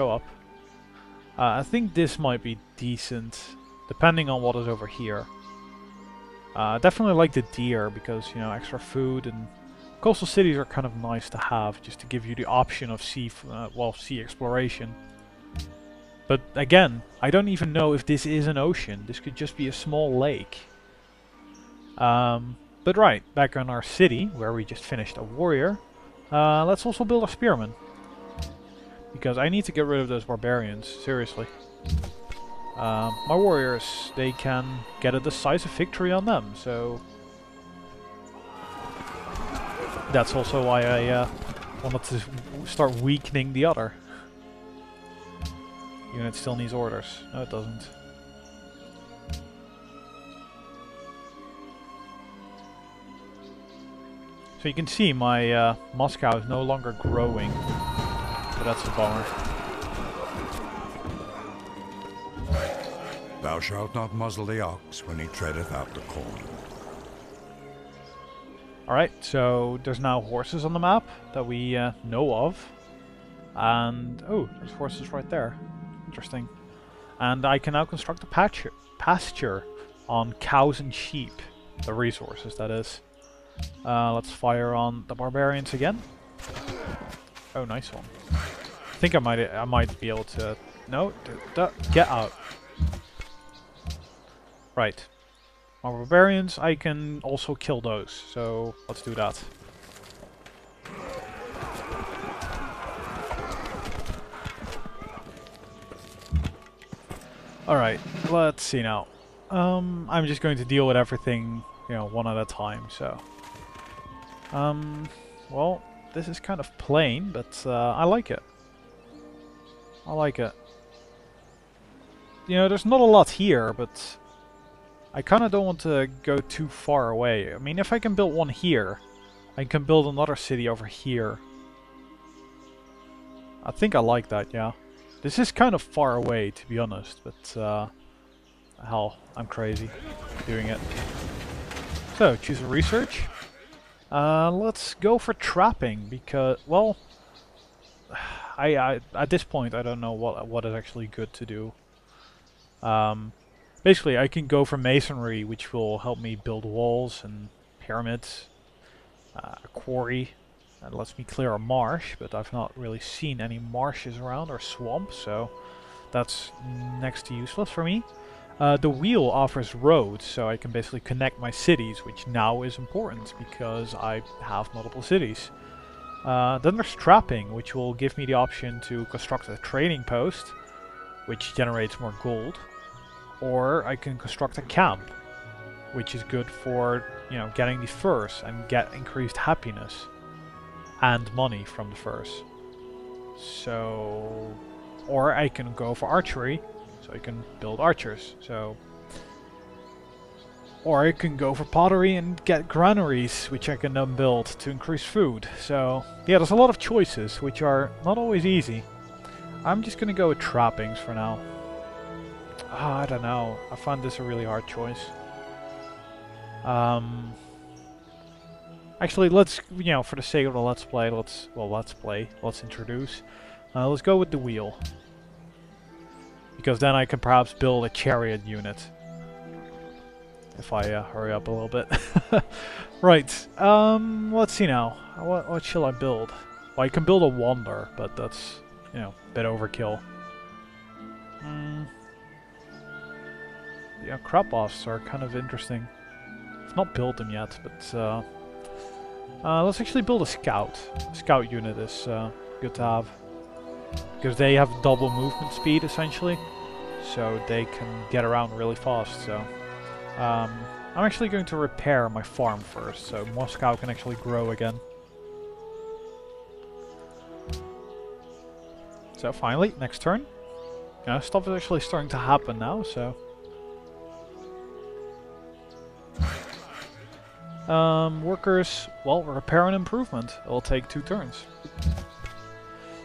go up. I think this might be decent, depending on what is over here. Definitely like the deer because, you know, extra food, and coastal cities are kind of nice to have just to give you the option of sea exploration. But again, I don't even know if this is an ocean. This could just be a small lake. But right, back on our city, where we just finished a warrior, let's also build a spearman. Because I need to get rid of those barbarians, seriously. My warriors, they can get a decisive victory on them, so... That's also why I wanted to start weakening the other. Unit still needs orders. No, it doesn't. So you can see my Moscow is no longer growing. So that's a bummer. Thou shalt not muzzle the ox when he treadeth out the corn. Alright, so there's now horses on the map that we know of. And, oh, there's horses right there. Interesting. And I can now construct a pasture on cows and sheep. The resources, that is. Let's fire on the barbarians again. Oh, nice one. I think I might be able to... No, get out. Right. My barbarians, I can also kill those, so let's do that. Alright, let's see now. I'm just going to deal with everything, you know, one at a time, so... well, this is kind of plain, but I like it. I like it. You know, there's not a lot here, but I kind of don't want to go too far away. I mean, if I can build one here, I can build another city over here. I think I like that, yeah. This is kind of far away, to be honest, but hell, I'm crazy doing it. So, choose a research. Let's go for trapping, because, well, I at this point I don't know what is actually good to do. Basically, I can go for masonry, which will help me build walls and pyramids, a quarry. That lets me clear a marsh, but I've not really seen any marshes around or swamps, so that's next to useless for me. The wheel offers roads, so I can basically connect my cities, which now is important because I have multiple cities. Then there's trapping, which will give me the option to construct a trading post, which generates more gold. Or I can construct a camp, which is good for, you know, getting the furs and get increased happiness and money from the furs. So, or I can go for archery, so I can build archers. So, or I can go for pottery and get granaries, which I can then build to increase food. So, yeah, there's a lot of choices, which are not always easy. I'm just gonna go with trappings for now. I don't know. I found this a really hard choice. Actually, let's, you know, for the sake of the let's introduce. Let's go with the wheel. Because then I can perhaps build a chariot unit. If I hurry up a little bit. Right, let's see now. What shall I build? Well, I can build a wander, but that's, you know, a bit overkill. Yeah, crop offs are kind of interesting. I've not built them yet, but let's actually build a scout. Scout unit is good to have. Because they have double movement speed, essentially. So they can get around really fast, so... I'm actually going to repair my farm first, so Moscow can actually grow again. So finally, next turn. Stuff is actually starting to happen now, so... workers, well, repair and improvement. It'll take 2 turns.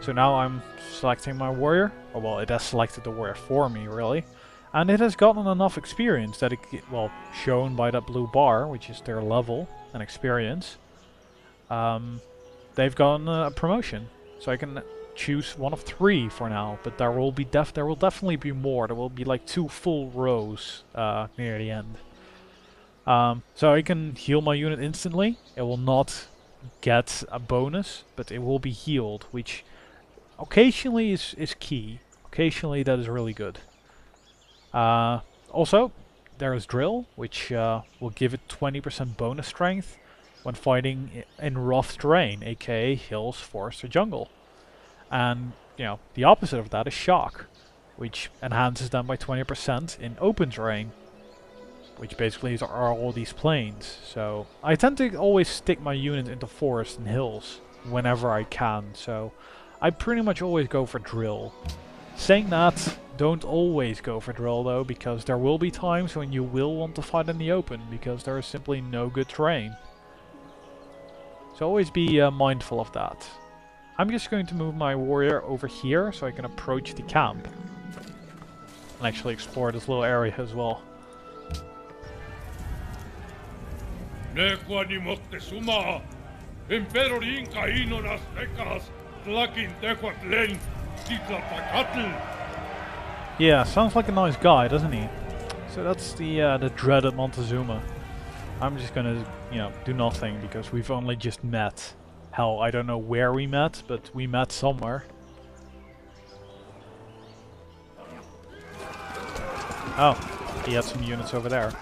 So now I'm selecting my warrior. Oh, well, it has selected the warrior for me, really. And it has gotten enough experience that it, well, shown by that blue bar, which is their level and experience. They've gotten a promotion. So I can choose one of 3 for now, but there will definitely be more. There will be like 2 full rows near the end. So I can heal my unit instantly. It will not get a bonus, but it will be healed, which occasionally is key. Occasionally that is really good. Also, there is Drill, which will give it 20% bonus strength when fighting in rough terrain, aka hills, forest, or jungle. And, you know, the opposite of that is Shock, which enhances them by 20% in open terrain, which basically are all these plains. So I tend to always stick my units into forest and hills whenever I can, so I pretty much always go for Drill. Saying that, don't always go for Drill though, because there will be times when you will want to fight in the open, because there is simply no good terrain. So always be mindful of that. I'm just going to move my warrior over here so I can approach the camp. And actually explore this little area as well. Yeah, sounds like a nice guy, doesn't he? So that's the dreaded Montezuma. I'm just gonna, you know, do nothing because we've only just met. Hell, I don't know where we met, but we met somewhere. Oh, he had some units over there.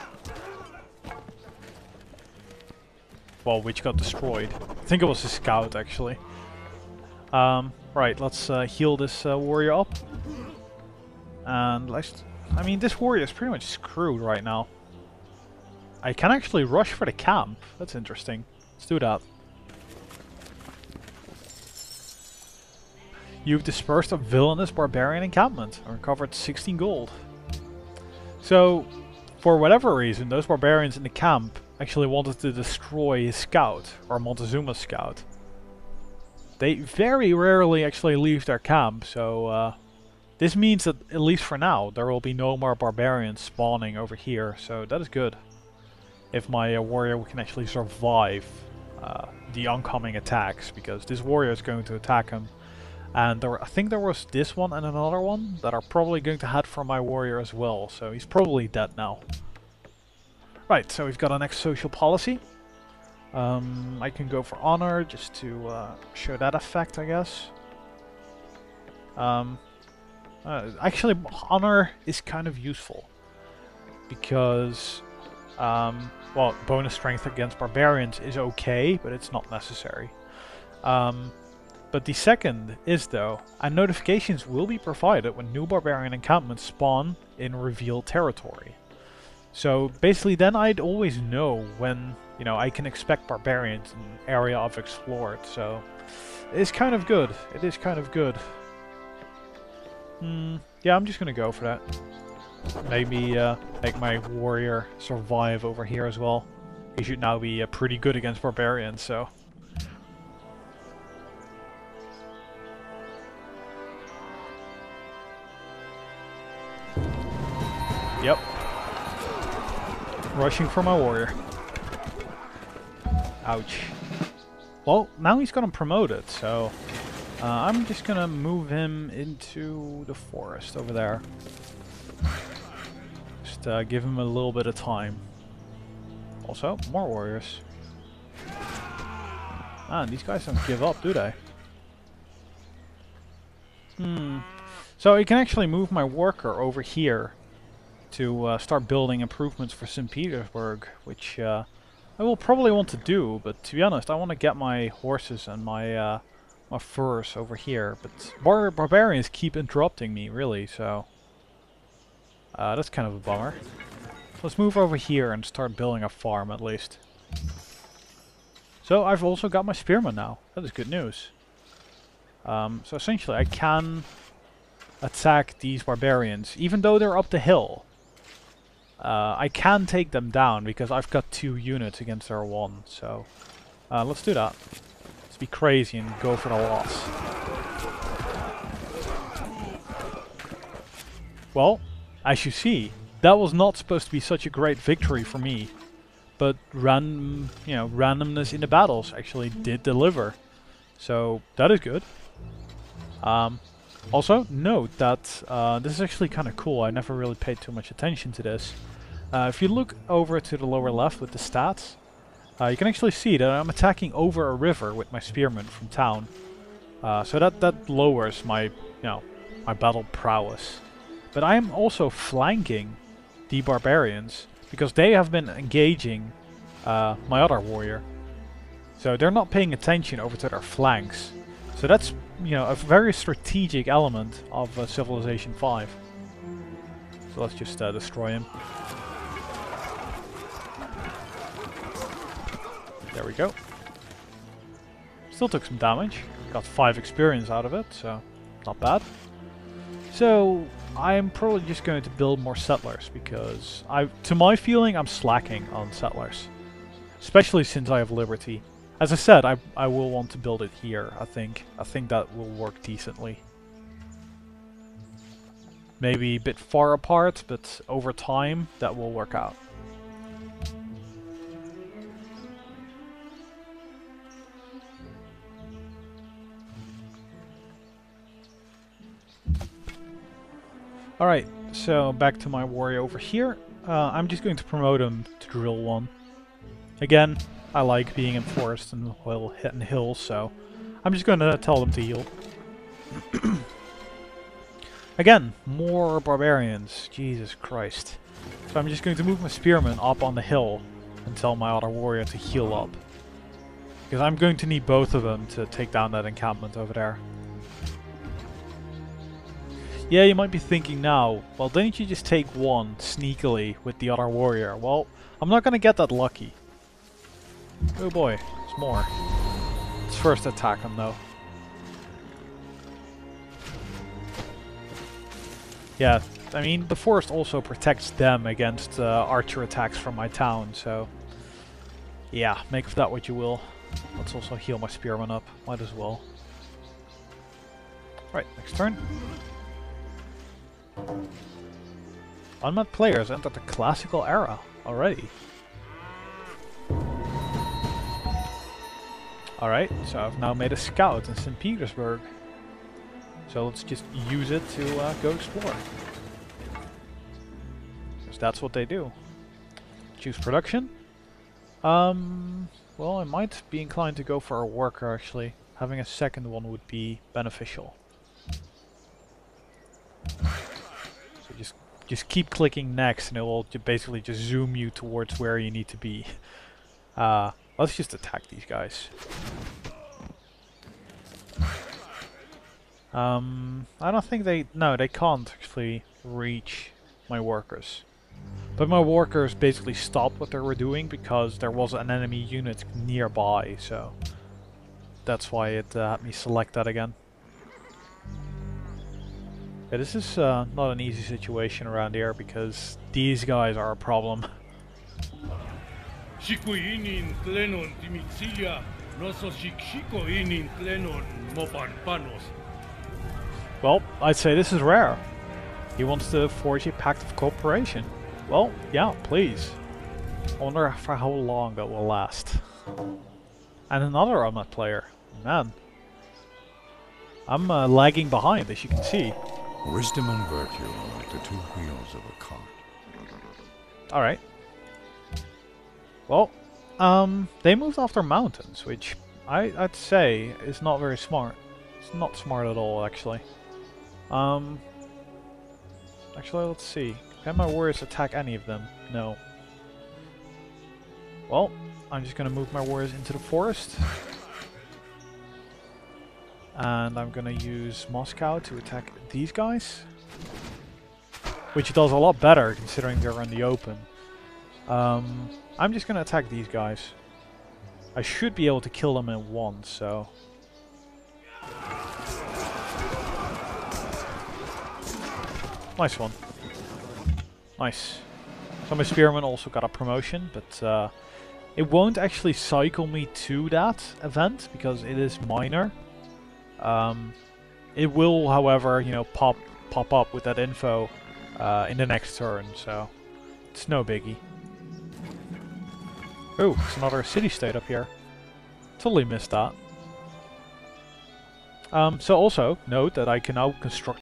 Well, which got destroyed. I think it was a scout, actually. Right, let's heal this warrior up. And let's... I mean, this warrior is pretty much screwed right now. I can actually rush for the camp. That's interesting. Let's do that. You've dispersed a villainous barbarian encampment and recovered 16 gold. So, for whatever reason, those barbarians in the camp actually wanted to destroy his scout, or Montezuma's scout. They very rarely actually leave their camp, so this means that, at least for now, there will be no more barbarians spawning over here, so that is good. If my warrior can actually survive the oncoming attacks, because this warrior is going to attack him. And I think there was this one and another one that are probably going to head for my warrior as well, so he's probably dead now. Right, so we've got our next social policy. I can go for honor just to show that effect, I guess. Actually, honor is kind of useful because, well, bonus strength against barbarians is okay, but it's not necessary. But the second is, though, and notifications will be provided when new barbarian encampments spawn in revealed territory. So basically then I'd always know when, you know, I can expect barbarians in an area I've explored, so it's kind of good. It is kind of good. Yeah, I'm just gonna go for that. Maybe make my warrior survive over here as well. He should now be pretty good against barbarians, so... Yep. Rushing for my warrior. Ouch. Well, now he's got him promoted, so I'm just gonna move him into the forest over there. Just give him a little bit of time. Also, more warriors. Man, these guys don't give up, do they? So I can actually move my worker over here to start building improvements for St. Petersburg, which I will probably want to do, but to be honest, I want to get my horses and my my furs over here, but barbarians keep interrupting me, really, so that's kind of a bummer. Let's move over here and start building a farm, at least. So I've also got my spearmen now. That is good news. So essentially I can attack these barbarians, even though they're up the hill. I can take them down because I've got 2 units against their 1, so let's do that. Let's be crazy and go for the loss. Well, as you see, that was not supposed to be such a great victory for me, but randomness in the battles actually did deliver, so that is good. Also, note that this is actually kind of cool. I never really paid too much attention to this. If you look over to the lower left with the stats, you can actually see that I'm attacking over a river with my spearmen from town. So that lowers my, my battle prowess. But I am also flanking the barbarians because they have been engaging my other warrior. So they're not paying attention over to their flanks. So that's, a very strategic element of Civilization 5. So let's just destroy him. There we go. Still took some damage. Got 5 experience out of it, so not bad. So I'm probably just going to build more settlers because to my feeling, I'm slacking on settlers. Especially since I have Liberty. As I said, I will want to build it here, I think. I think that will work decently. Maybe a bit far apart, but over time, that will work out. Alright, so back to my warrior over here. I'm just going to promote him to drill 1. Again, I like being in forest and hitting hills, so I'm just going to tell them to heal. Again, more barbarians. Jesus Christ. So I'm just going to move my spearmen up on the hill and tell my other warrior to heal up. Because I'm going to need both of them to take down that encampment over there. Yeah, you might be thinking now, well, didn't you just take one sneakily with the other warrior? Well, I'm not going to get that lucky. Oh boy, there's more. Let's first attack him though. Yeah, I mean, the forest also protects them against archer attacks from my town, so... Yeah, make of that what you will. Let's also heal my spearman up, might as well. Right, next turn. Unmet players entered the classical era already. Alright, so I've now made a scout in St. Petersburg. So let's just use it to go explore. Because that's what they do. Choose production. Well, I might be inclined to go for a worker actually. Having a second one would be beneficial. So just keep clicking next and it will basically just zoom you towards where you need to be. Let's just attack these guys. I don't think they can't actually reach my workers. But my workers basically stopped what they were doing because there was an enemy unit nearby, so that's why it had me select that again. Yeah, this is not an easy situation around here because these guys are a problem. Well, I'd say this is rare. He wants to forge a pact of cooperation. Well, yeah, please. I wonder for how long that will last. And another unmet player. Man. I'm lagging behind, as you can see. Wisdom and virtue are like the two wheels of a cart. Alright. Well, they moved after mountains, which I'd say is not very smart. It's not smart at all, actually. Actually, let's see. Can my warriors attack any of them? No. Well, I'm just gonna move my warriors into the forest. And I'm gonna use Moscow to attack these guys. Which does a lot better, considering they're in the open. I'm just gonna attack these guys. I should be able to kill them in one, so... Nice one. Nice. So my spearman also got a promotion, but it won't actually cycle me to that event because it is minor. It will, however, pop up with that info in the next turn, so it's no biggie. Oh, it's another city-state up here. Totally missed that. So also note that I can now construct